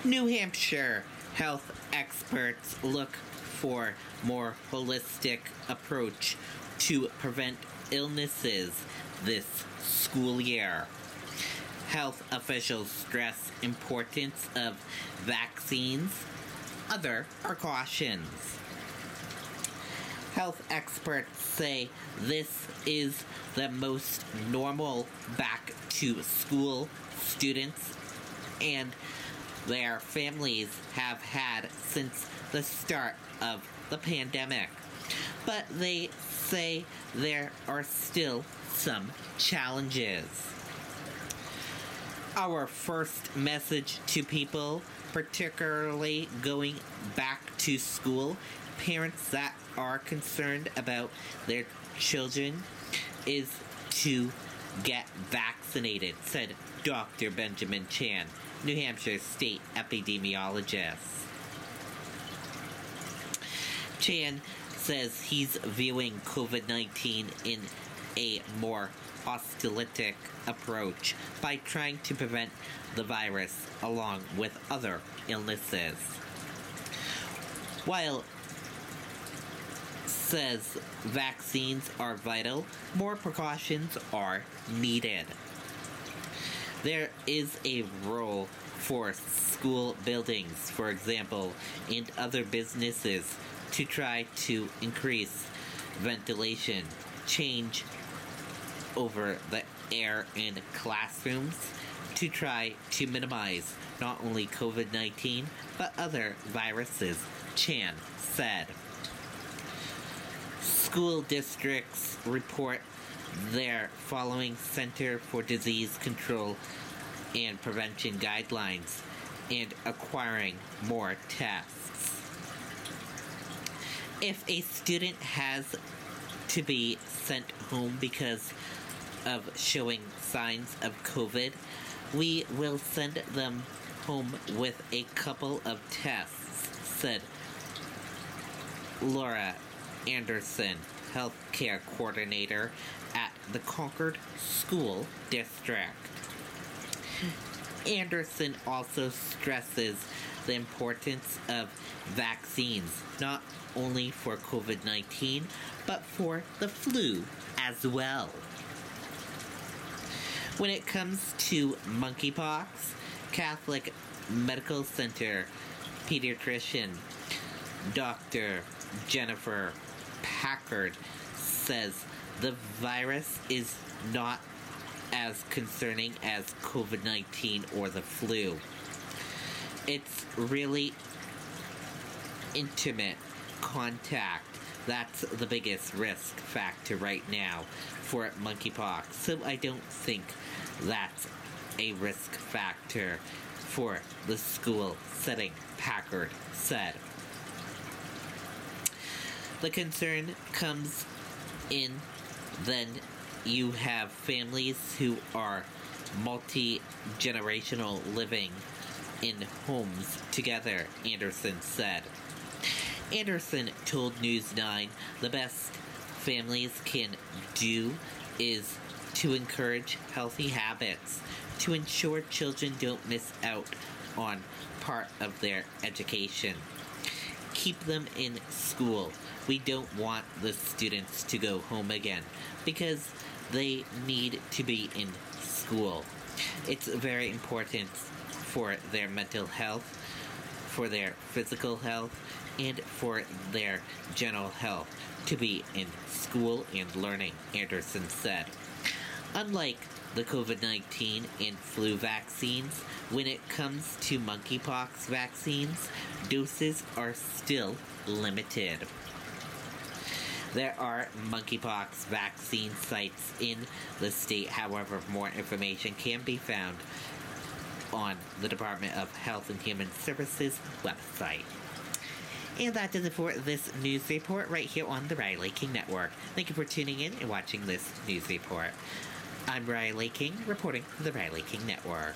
New Hampshire health experts look for more holistic approach to prevent illnesses this school year. Health officials stress importance of vaccines, other precautions. Health experts say this is the most normal back to school students and their families have had since the start of the pandemic. But they say there are still some challenges. Our first message to people, particularly going back to school, parents that are concerned about their children, is to get vaccinated, said Dr. Benjamin Chan, New Hampshire state epidemiologist. Chan says he's viewing COVID-19 in a more holistic approach by trying to prevent the virus along with other illnesses. While says vaccines are vital, more precautions are needed. There is a role for school buildings, for example, and other businesses to try to increase ventilation, change over the air in classrooms to try to minimize not only COVID-19 but other viruses, Chan said. School districts report their following Center for Disease Control and Prevention guidelines and acquiring more tests. If a student has to be sent home because of showing signs of COVID, we will send them home with a couple of tests, said Laura Anderson, healthcare coordinator at the Concord School District. Anderson also stresses the importance of vaccines, not only for COVID-19, but for the flu as well. When it comes to monkeypox, Catholic Medical Center pediatrician Dr. Jennifer Packard says the virus is not as concerning as COVID-19 or the flu. It's really intimate contact. That's the biggest risk factor right now for monkeypox. So I don't think that's a risk factor for the school setting, Packard said. The concern comes in then you have families who are multi-generational living in homes together, Anderson said. Anderson told News 9 the best families can do is to encourage healthy habits to ensure children don't miss out on part of their education. Keep them in school. We don't want the students to go home again because they need to be in school. It's very important for their mental health, for their physical health, and for their general health to be in school and learning, Anderson said. Unlike the COVID-19 and flu vaccines, when it comes to monkeypox vaccines, doses are still limited. There are monkeypox vaccine sites in the state, however, more information can be found on the Department of Health and Human Services website. And that does it for this news report right here on the Riley King Network. Thank you for tuning in and watching this news report. I'm Riley King, reporting for the Riley King Network.